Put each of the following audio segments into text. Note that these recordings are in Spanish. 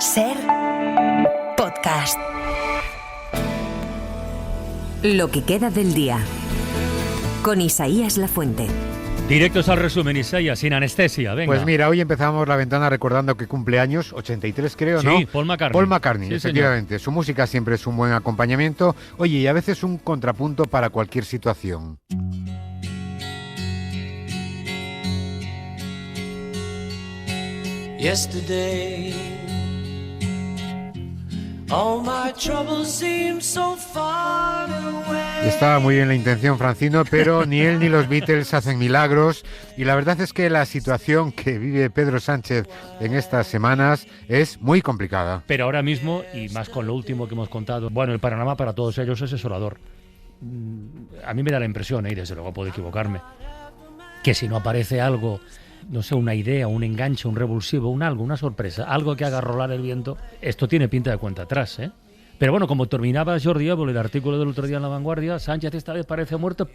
Ser podcast. Lo que queda del día. Con Isaías Lafuente. Directos al resumen, Isaías, sin anestesia, venga. Pues mira, hoy empezamos la ventana recordando que cumple años, 83 creo, ¿no? Sí, Paul McCartney. Paul McCartney, Sí, efectivamente. Su música siempre es un buen acompañamiento, oye, y a veces un contrapunto para cualquier situación. Yesterday, all my troubles seem so far away. Estaba muy bien la intención, Francino, pero ni él ni los Beatles hacen milagros, y la verdad es que la situación que vive Pedro Sánchez en estas semanas es muy complicada. Pero ahora mismo, y más con lo último que hemos contado, bueno, el panorama para todos ellos es desolador. A mí me da la impresión, y desde luego puedo equivocarme, que si no aparece algo, no sé, una idea, un enganche, un revulsivo, una sorpresa, algo que haga rolar el viento, esto tiene pinta de cuenta atrás, ¿eh? Pero bueno, como terminaba Jordi Évole el artículo del otro día en La Vanguardia, Sánchez esta vez parece muerto,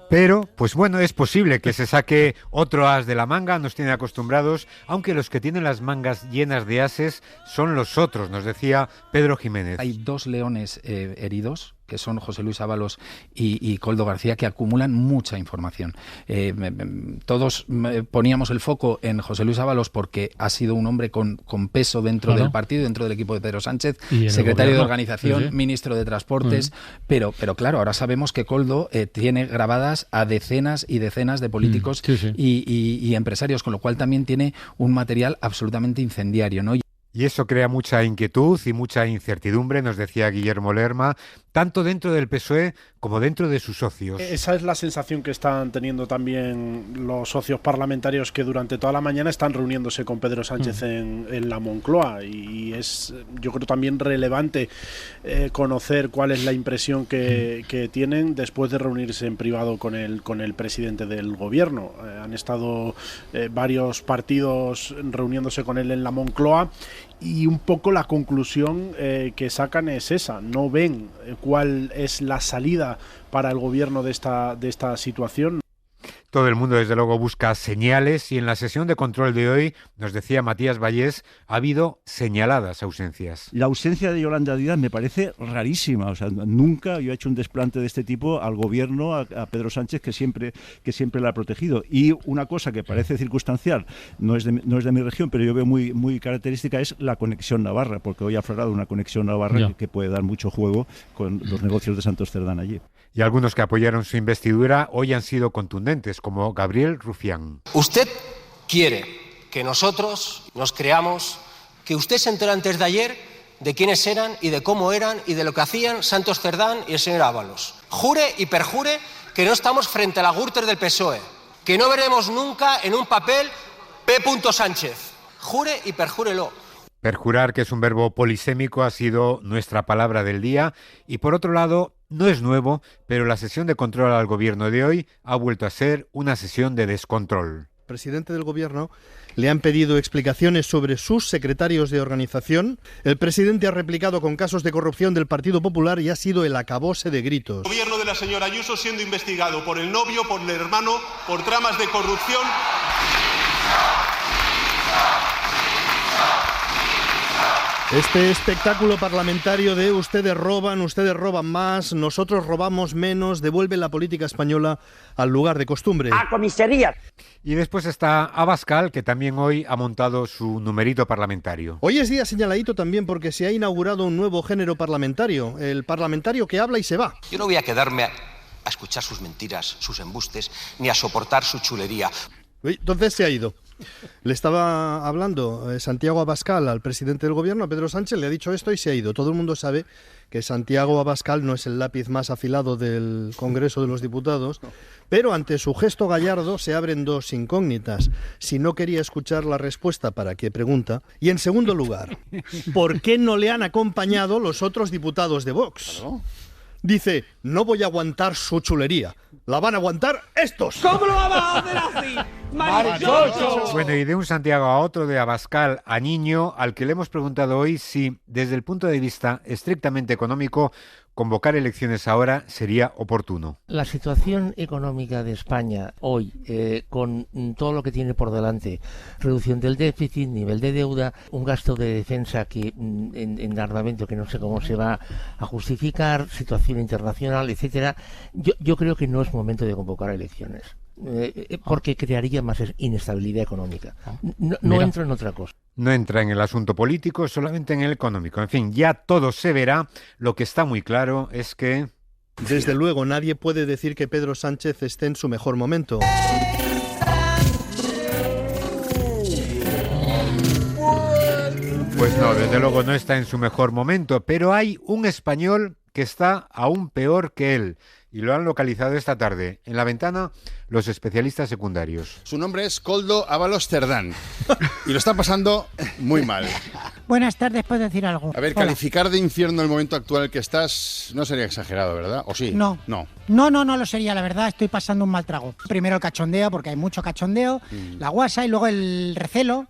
Pero, pues bueno, es posible que se saque otro as de la manga, nos tiene acostumbrados, aunque los que tienen las mangas llenas de ases son los otros, nos decía Pedro Jiménez. Hay dos leones heridos, que son José Luis Ábalos y Koldo García, que acumulan mucha información. Todos poníamos el foco en José Luis Ábalos porque ha sido un hombre con peso dentro del partido, dentro del equipo de Pedro Sánchez, secretario de Organización, ministro de Transportes, pero claro, ahora sabemos que Koldo tiene grabadas a decenas y decenas de políticos y empresarios, con lo cual también tiene un material absolutamente incendiario, ¿no? Y eso crea mucha inquietud y mucha incertidumbre, nos decía Guillermo Lerma, tanto dentro del PSOE como dentro de sus socios. Esa es la sensación que están teniendo también los socios parlamentarios, que durante toda la mañana están reuniéndose con Pedro Sánchez en la Moncloa, y es, yo creo, también relevante conocer cuál es la impresión que tienen después de reunirse en privado con el presidente del gobierno. Han estado varios partidos reuniéndose con él en la Moncloa, y un poco la conclusión que sacan es esa: no ven cuál es la salida para el gobierno de esta situación. Todo el mundo, desde luego, busca señales, y en la sesión de control de hoy, nos decía Matías Vallés, ha habido señaladas ausencias. La ausencia de Yolanda Díaz me parece rarísima. O sea, nunca yo he hecho un desplante de este tipo al gobierno, a Pedro Sánchez, que siempre la ha protegido. Y una cosa que parece circunstancial, no es de mi región, pero yo veo muy, muy característica, es la conexión navarra, porque hoy ha aflorado una conexión navarra que puede dar mucho juego con los negocios de Santos Cerdán allí. Y algunos que apoyaron su investidura hoy han sido contundentes, como Gabriel Rufián. Usted quiere que nosotros nos creamos que usted se enteró antes de ayer de quiénes eran y de cómo eran y de lo que hacían Santos Cerdán y el señor Ábalos. Jure y perjure que no estamos frente a la Gürtel del PSOE, que no veremos nunca en un papel P. Sánchez. Jure y perjúrelo. Perjurar, que es un verbo polisémico, ha sido nuestra palabra del día. Y por otro lado, no es nuevo, pero la sesión de control al gobierno de hoy ha vuelto a ser una sesión de descontrol. El presidente del gobierno le han pedido explicaciones sobre sus secretarios de organización. El presidente ha replicado con casos de corrupción del Partido Popular y ha sido el acabose de gritos. El gobierno de la señora Ayuso siendo investigado por el novio, por el hermano, por tramas de corrupción. Este espectáculo parlamentario de ustedes roban más, nosotros robamos menos, devuelve la política española al lugar de costumbre. ¡A comisaría! Y después está Abascal, que también hoy ha montado su numerito parlamentario. Hoy es día señaladito también porque se ha inaugurado un nuevo género parlamentario, el parlamentario que habla y se va. Yo no voy a quedarme a escuchar sus mentiras, sus embustes, ni a soportar su chulería. Entonces se ha ido. Le estaba hablando Santiago Abascal al presidente del gobierno, a Pedro Sánchez, le ha dicho esto y se ha ido. Todo el mundo sabe que Santiago Abascal no es el lápiz más afilado del Congreso de los Diputados, pero ante su gesto gallardo se abren dos incógnitas. Si no quería escuchar la respuesta, ¿para qué pregunta? Y en segundo lugar, ¿por qué no le han acompañado los otros diputados de Vox? Claro. Dice, no voy a aguantar su chulería, la van a aguantar estos. ¿Cómo lo vamos a hacer así? Marichocho. Bueno, y de un Santiago a otro, de Abascal a Niño, al que le hemos preguntado hoy si, desde el punto de vista estrictamente económico, convocar elecciones ahora sería oportuno. La situación económica de España hoy, con todo lo que tiene por delante, reducción del déficit, nivel de deuda, un gasto de defensa que en armamento que no sé cómo se va a justificar, situación internacional, etcétera, yo creo que no es momento de convocar elecciones. Porque crearía más inestabilidad económica. No entro en otra cosa. No entra en el asunto político, solamente en el económico. En fin, ya todo se verá. Lo que está muy claro es que... Desde luego, nadie puede decir que Pedro Sánchez esté en su mejor momento. Pues no, desde luego no está en su mejor momento, pero hay un español que está aún peor que él. Y lo han localizado esta tarde. En La Ventana, los especialistas secundarios. Su nombre es Koldo Ábalos Cerdán. Y lo está pasando muy mal. Buenas tardes, ¿puedo decir algo? A ver, Hola. calificar de infierno el momento actual en el que estás no sería exagerado, ¿verdad? ¿O sí? No. No. No lo sería, la verdad, estoy pasando un mal trago. Primero el cachondeo, porque hay mucho cachondeo, la guasa, y luego el recelo,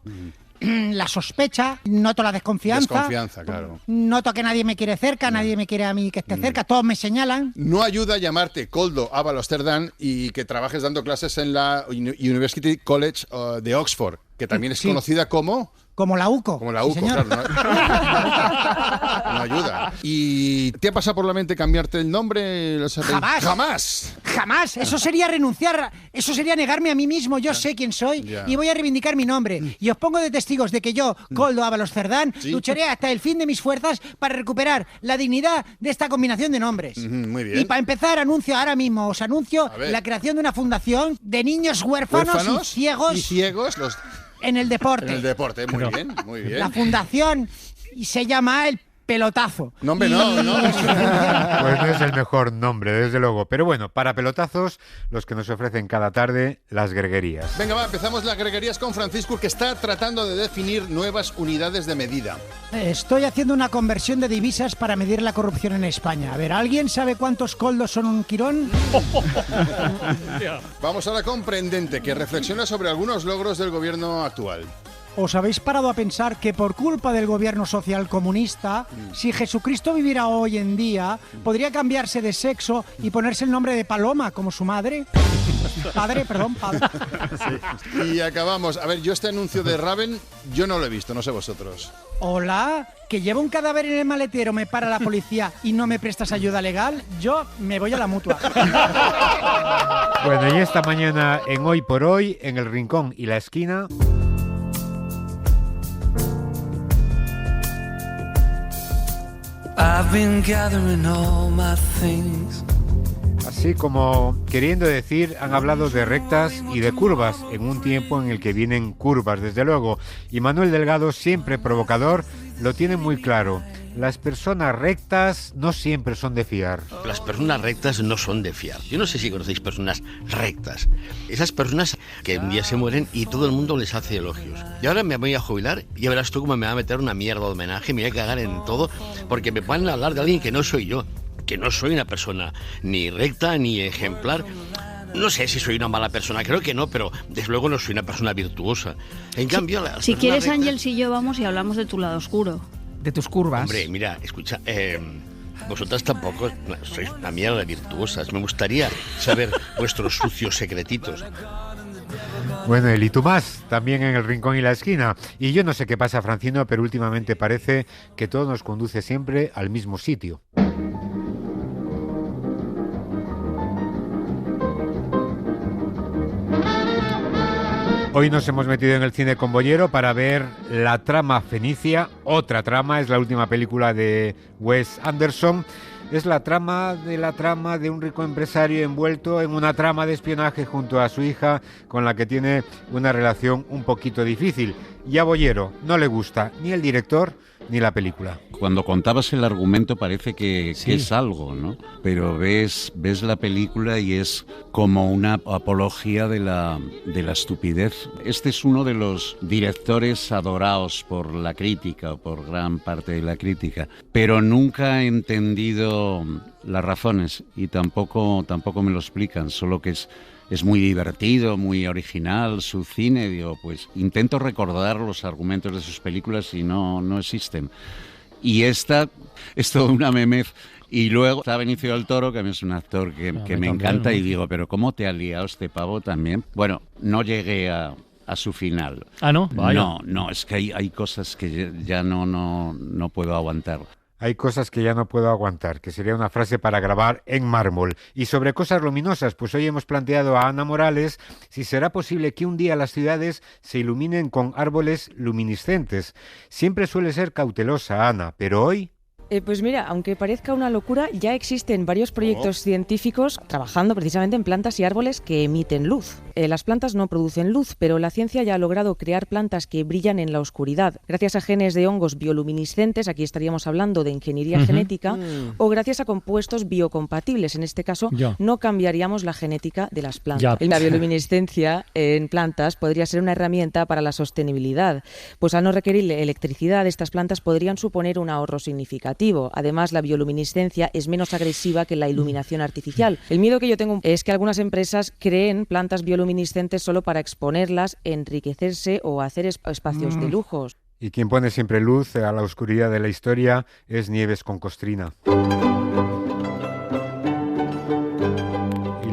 la sospecha, noto la desconfianza. Desconfianza, claro. Noto que nadie me quiere cerca, nadie me quiere a mí que esté cerca, todos me señalan. No ayuda llamarte Koldo Ábalos Cerdán y que trabajes dando clases en la University College de Oxford, que también es conocida como... Como la UCO. Como la sí, UCO, señor. claro. No ayuda. ¿Y te ha pasado por la mente cambiarte el nombre? Jamás. Eso sería renunciar, eso sería negarme a mí mismo. Yo sé quién soy y voy a reivindicar mi nombre. Y os pongo de testigos de que yo, Koldo Ábalos Cerdán, lucharé hasta el fin de mis fuerzas para recuperar la dignidad de esta combinación de nombres. Muy bien. Y para empezar, os anuncio la creación de una fundación de niños huérfanos y ciegos. En el deporte. En el deporte, muy bien, muy bien. La fundación se llama El Pelotazo. No, hombre, no. Pues no es el mejor nombre, desde luego. Pero bueno, para pelotazos, los que nos ofrecen cada tarde las greguerías. Venga, va, empezamos las greguerías con Francisco, que está tratando de definir nuevas unidades de medida. Estoy haciendo una conversión de divisas para medir la corrupción en España. A ver, ¿alguien sabe cuántos coldos son un quirón? Vamos ahora con Prendente, que reflexiona sobre algunos logros del gobierno actual. ¿Os habéis parado a pensar que por culpa del gobierno social comunista, si Jesucristo viviera hoy en día, podría cambiarse de sexo y ponerse el nombre de Paloma, como su madre? Padre. Sí. Y acabamos. A ver, yo este anuncio de Raven, yo no lo he visto, no sé vosotros. Hola, que llevo un cadáver en el maletero, me para la policía y no me prestas ayuda legal, yo me voy a la mutua. Bueno, y esta mañana en Hoy por Hoy, en El Rincón y la Esquina... I've been gathering all my things. Así como queriendo decir, han hablado de rectas y de curvas en un tiempo en el que vienen curvas, desde luego. Y Manuel Delgado, siempre provocador, lo tiene muy claro. Las personas rectas no siempre son de fiar. Las personas rectas no son de fiar. Yo no sé si conocéis personas rectas. Esas personas que un día se mueren y todo el mundo les hace elogios. Y ahora me voy a jubilar y ya verás tú cómo me va a meter una mierda de homenaje, me voy a cagar en todo, porque me van a hablar de alguien que no soy yo, que no soy una persona ni recta ni ejemplar. No sé si soy una mala persona, creo que no, pero desde luego no soy una persona virtuosa. En cambio, las si quieres, rectas... Ángel, y yo vamos y hablamos de tu lado oscuro. De tus curvas. Hombre, mira, escucha, vosotras tampoco sois una mierda de virtuosas. Me gustaría saber vuestros sucios secretitos. Bueno, el y tú más, también en El Rincón y la Esquina. Y yo no sé qué pasa, Francino, pero últimamente parece que todo nos conduce siempre al mismo sitio. Hoy nos hemos metido en el cine con Bollero para ver La trama fenicia. Otra trama, es la última película de Wes Anderson. Es la trama de un rico empresario envuelto en una trama de espionaje junto a su hija, con la que tiene una relación un poquito difícil. Y a Bollero no le gusta ni el director ni la película. Cuando contabas el argumento parece que es algo, ¿no? Pero ves la película y es como una apología de la estupidez. Este es uno de los directores adorados por la crítica, o por gran parte de la crítica, pero nunca he entendido las razones y tampoco me lo explican, solo que es es muy divertido, muy original su cine. Digo, pues intento recordar los argumentos de sus películas y no existen. Y esta es toda una memez. Y luego está Benicio del Toro, que a mí es un actor que me encanta, y digo, pero ¿cómo te ha liado este pavo también? Bueno, no llegué a su final. ¿Ah, no? Vaya. No, es que hay cosas que ya no puedo aguantar. Hay cosas que ya no puedo aguantar, que sería una frase para grabar en mármol. Y sobre cosas luminosas, pues hoy hemos planteado a Ana Morales si será posible que un día las ciudades se iluminen con árboles luminiscentes. Siempre suele ser cautelosa, Ana, pero hoy... Pues mira, aunque parezca una locura, ya existen varios proyectos científicos trabajando precisamente en plantas y árboles que emiten luz. Las plantas no producen luz, pero la ciencia ya ha logrado crear plantas que brillan en la oscuridad. Gracias a genes de hongos bioluminiscentes, aquí estaríamos hablando de ingeniería genética, o gracias a compuestos biocompatibles. En este caso, no cambiaríamos la genética de las plantas. La bioluminiscencia en plantas podría ser una herramienta para la sostenibilidad, pues al no requerir electricidad, estas plantas podrían suponer un ahorro significativo. Además, la bioluminiscencia es menos agresiva que la iluminación artificial. El miedo que yo tengo es que algunas empresas creen plantas bioluminiscentes solo para exponerlas, enriquecerse o hacer espacios de lujos. Y quien pone siempre luz a la oscuridad de la historia es Nieves con Costrina.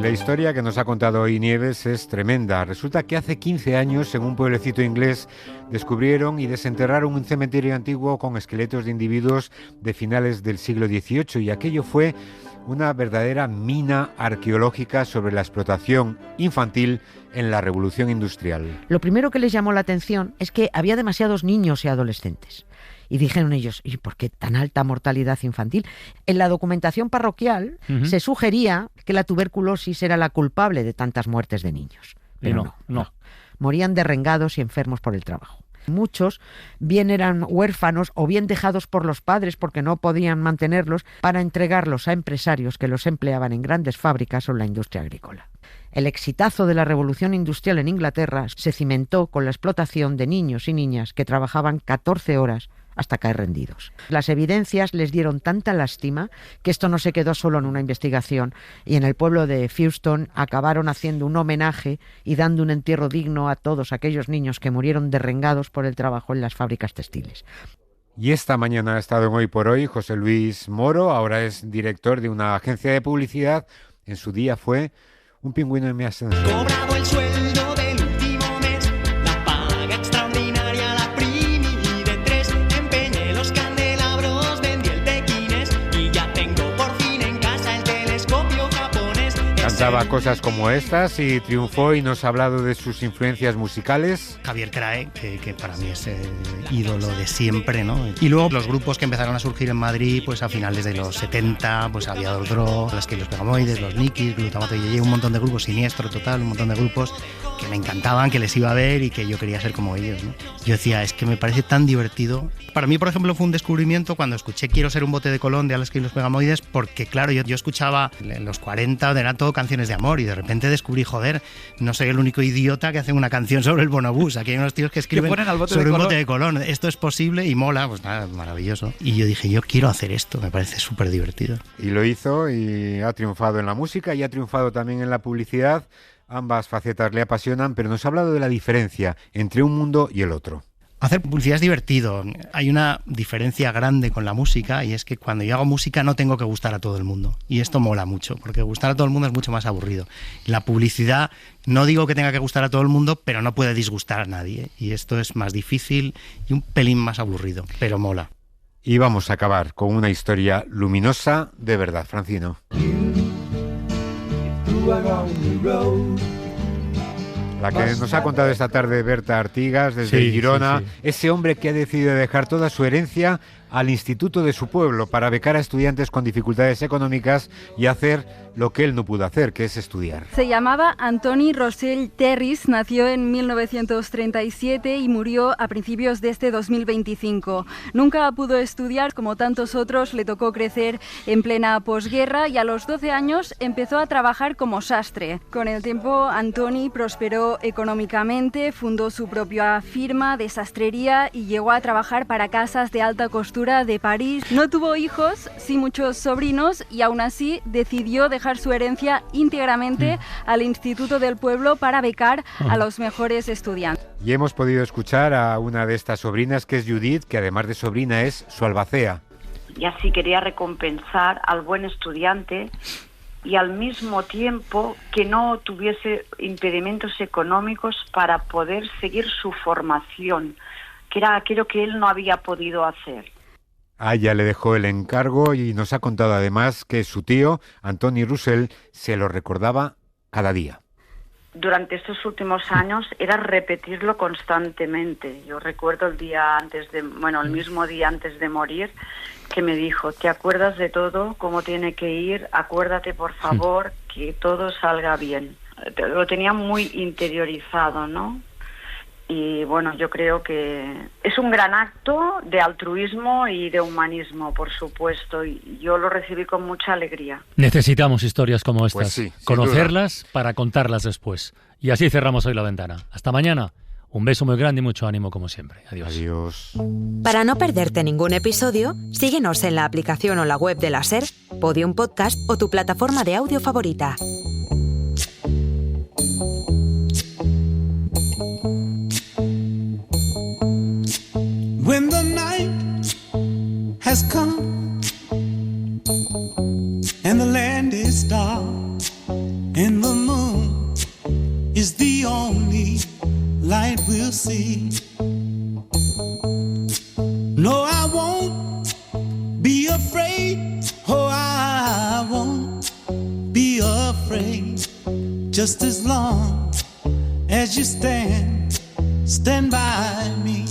La historia que nos ha contado hoy Nieves es tremenda. Resulta que hace 15 años, en un pueblecito inglés, descubrieron y desenterraron un cementerio antiguo con esqueletos de individuos de finales del siglo XVIII, y aquello fue una verdadera mina arqueológica sobre la explotación infantil en la Revolución Industrial. Lo primero que les llamó la atención es que había demasiados niños y adolescentes. Y dijeron ellos, ¿y por qué tan alta mortalidad infantil? En la documentación parroquial se sugería que la tuberculosis era la culpable de tantas muertes de niños. Pero no. Morían derrengados y enfermos por el trabajo. Muchos bien eran huérfanos o bien dejados por los padres porque no podían mantenerlos para entregarlos a empresarios que los empleaban en grandes fábricas o en la industria agrícola. El exitazo de la revolución industrial en Inglaterra se cimentó con la explotación de niños y niñas que trabajaban 14 horas hasta caer rendidos. Las evidencias les dieron tanta lástima que esto no se quedó solo en una investigación, y en el pueblo de Fewston acabaron haciendo un homenaje y dando un entierro digno a todos aquellos niños que murieron derrengados por el trabajo en las fábricas textiles. Y esta mañana ha estado en Hoy por Hoy José Luis Moro, ahora es director de una agencia de publicidad. En su día fue un pingüino en mi ascensor. Cobrado el sueldo del último mes, la paga extraordinaria, la primi de 3, empeñé los candelabros, vendí el pequinés y ya tengo por fin en casa el telescopio japonés. Cantaba cosas como estas y triunfó, y nos ha hablado de sus influencias musicales. Javier Crae, que para mí es el ídolo de siempre, ¿no? Y luego los grupos que empezaron a surgir en Madrid, pues a finales de los 70, pues Aviador Dro, Las que los Pegamoides, Los Nikis, Glutamato Yeye, un montón de grupos, Siniestro Total, un montón de grupos que me encantaban, que les iba a ver y que yo quería ser como ellos, ¿no? Yo decía, es que me parece tan divertido. Para mí, por ejemplo, fue un descubrimiento cuando escuché Quiero ser un bote de Colón de Las que los Pegamoides, porque claro, yo escuchaba en los 40, eran todo canciones de amor, y de repente descubrí, joder, no soy el único idiota que hace una canción sobre el bonobús. Aquí hay unos tíos que escriben sobre un bote de Colón. Esto es posible y mola, pues nada, maravilloso. Y yo dije, yo quiero hacer esto, me parece súper divertido. Y lo hizo, y ha triunfado en la música y ha triunfado también en la publicidad. Ambas facetas le apasionan, pero nos ha hablado de la diferencia entre un mundo y el otro. Hacer publicidad es divertido. Hay una diferencia grande con la música, y es que cuando yo hago música no tengo que gustar a todo el mundo. Y esto mola mucho, porque gustar a todo el mundo es mucho más aburrido. La publicidad, no digo que tenga que gustar a todo el mundo, pero no puede disgustar a nadie. Y esto es más difícil y un pelín más aburrido, pero mola. Y vamos a acabar con una historia luminosa de verdad, Francino. La que nos ha contado esta tarde Berta Artigas desde Girona, ese hombre que ha decidido dejar toda su herencia al instituto de su pueblo para becar a estudiantes con dificultades económicas y hacer lo que él no pudo hacer, que es estudiar. Se llamaba Antoni Rossell Terris, nació en 1937 y murió a principios de este 2025. Nunca pudo estudiar, como tantos otros, le tocó crecer en plena posguerra y a los 12 años empezó a trabajar como sastre. Con el tiempo, Antoni prosperó creció económicamente, fundó su propia firma de sastrería y llegó a trabajar para casas de alta costura de París. No tuvo hijos, sí muchos sobrinos, y aún así decidió dejar su herencia íntegramente al Instituto del Pueblo para becar a los mejores estudiantes. Y hemos podido escuchar a una de estas sobrinas, que es Judith, que además de sobrina es su albacea. Y así quería recompensar al buen estudiante y al mismo tiempo que no tuviese impedimentos económicos para poder seguir su formación, que era aquello que él no había podido hacer. A ella le dejó el encargo y nos ha contado además que su tío, Antoni Roussel, se lo recordaba cada día. Durante estos últimos años era repetirlo constantemente. Yo recuerdo el mismo día antes de morir, que me dijo: ¿te acuerdas de todo? ¿Cómo tiene que ir? Acuérdate, por favor, que todo salga bien. Lo tenía muy interiorizado, ¿no? Y bueno, yo creo que es un gran acto de altruismo y de humanismo, por supuesto, y yo lo recibí con mucha alegría. Necesitamos historias como estas, Pues sí, conocerlas para contarlas después. Y así cerramos hoy La Ventana. Hasta mañana. Un beso muy grande y mucho ánimo como siempre. Adiós. Adiós. Para no perderte ningún episodio, síguenos en la aplicación o la web de la SER, Podium Podcast o tu plataforma de audio favorita. When the night has come and the land is dark and the moon is the only light we'll see. No, I won't be afraid. Oh, I won't be afraid. Just as long as you stand by me.